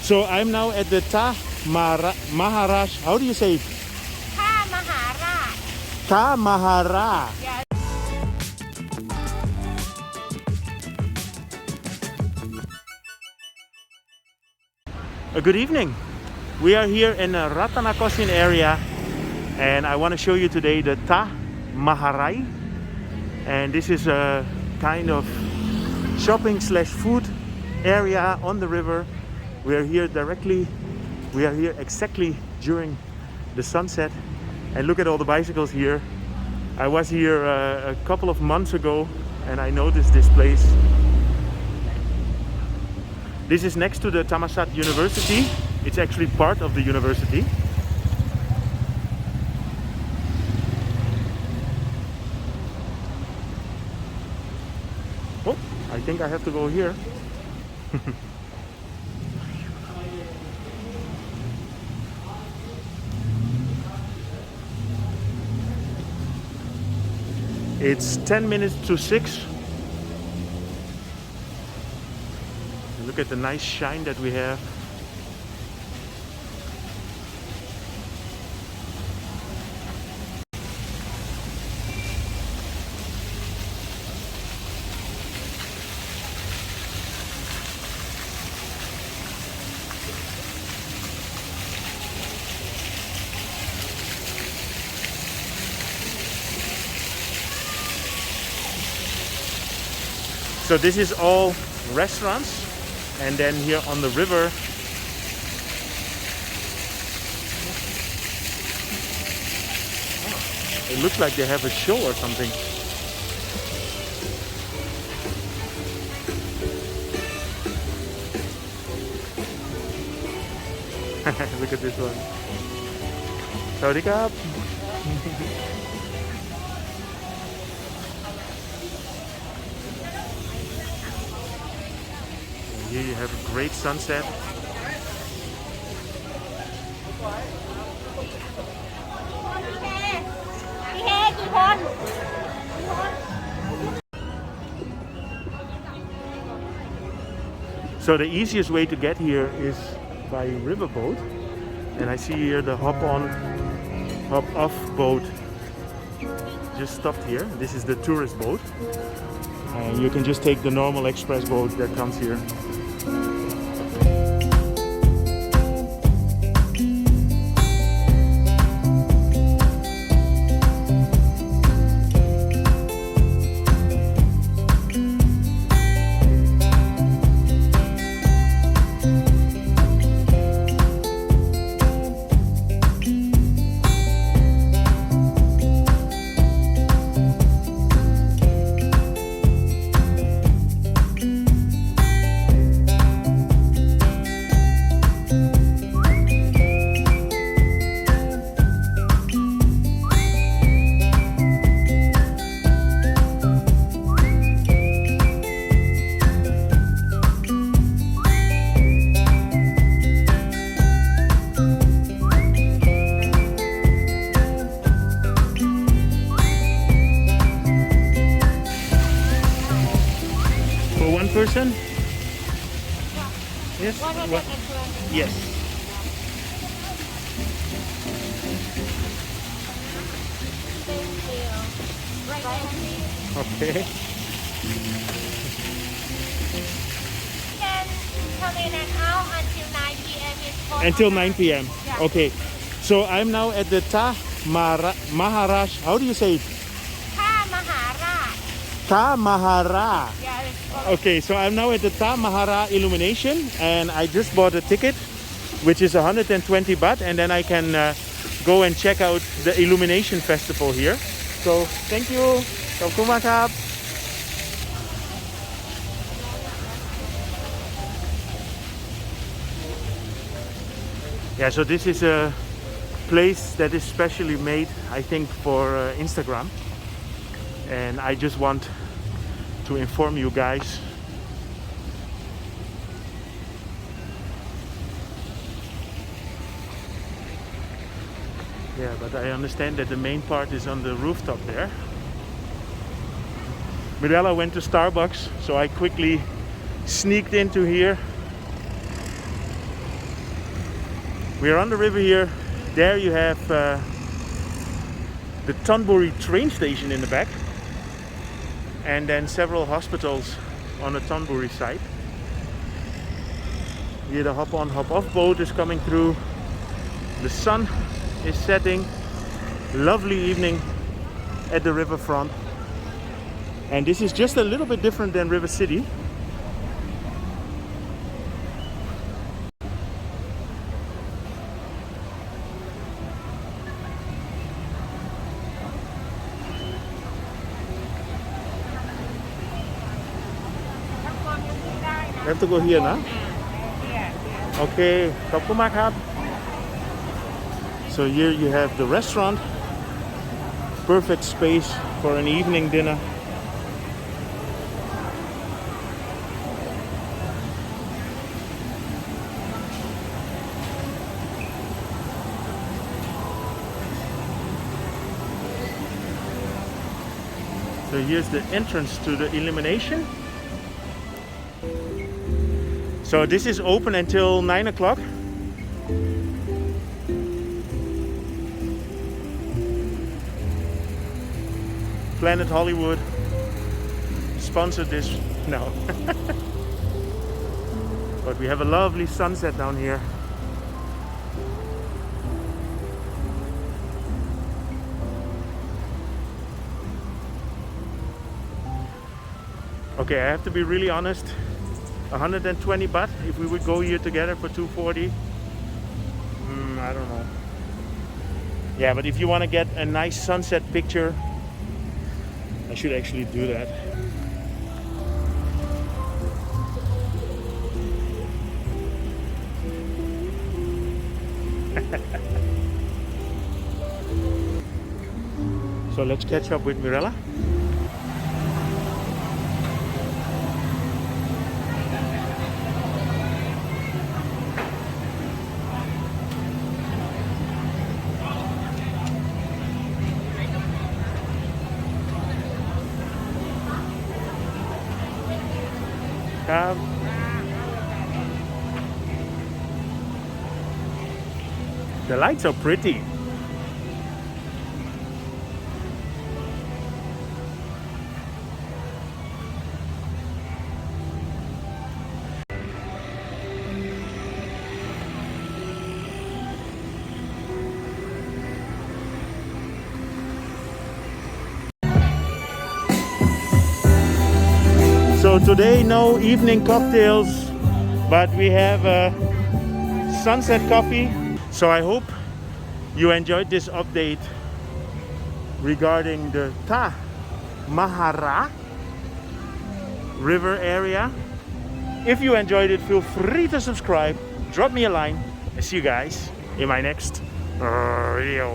So I'm now at the Maharaj. How do you say it? Thammasat. Thammasat. Yeah. Good evening. We are here in the Rattanakossin area, and I want to show you today the Thammasat. And this is a kind of shopping slash food area on the river. We are here exactly during the sunset, and look at all the bicycles here. I was here a couple of months ago and I noticed this place. This is next to the Thammasat University. It's actually part of the university. Oh, I think I have to go here. It's 10 minutes to 6. Look at the nice shine that we have. So this is all restaurants, and then here on the river it looks like they have a show or something. Look at this one. Sawadee krap. Here you have a great sunset. So the easiest way to get here is by riverboat, and I see here the hop on, hop off boat just stopped here. This is the tourist boat, and you can just take the normal express boat that comes here. Person? Yes? What? Yes. Okay. Can come in and out until 9 p.m. Until 9 p.m. Yeah. Okay. So I'm now at the Maharaj. How do you say it? Thammasat. Thammasat. Yeah. Okay, so I'm now at the Maharaj Illumination, and I just bought a ticket, which is 120 baht, and then I can go and check out the Illumination Festival here. So thank you. ขอบคุณมากครับ Yeah, so this is a place that is specially made, I think, for Instagram, and I just want to inform you guys. Yeah, but I understand that the main part is on the rooftop there. Mirella went to Starbucks, so I quickly sneaked into here. We are on the river here. There you have the Thonburi train station in the back, and then several hospitals on the Thonburi side. Here the hop on hop off boat is coming through. The sun is setting. Lovely evening at the riverfront. And this is just a little bit different than River City. We have to go here now. Okay, ขอบคุณมากครับ. So here you have the restaurant. Perfect space for an evening dinner. So here's the entrance to the Illumination. So this is open until 9 o'clock. Planet Hollywood sponsored this. No. But we have a lovely sunset down here. Okay, I have to be really honest. 120 baht if we would go here together for 240. I don't know. Yeah, but if you want to get a nice sunset picture, I should actually do that. So let's catch up with Mirella. The lights are pretty. So today no evening cocktails, but we have a sunset coffee. So I hope you enjoyed this update regarding the Thammasat river area. If you enjoyed it, feel free to subscribe, drop me a line. I see you guys in my next video.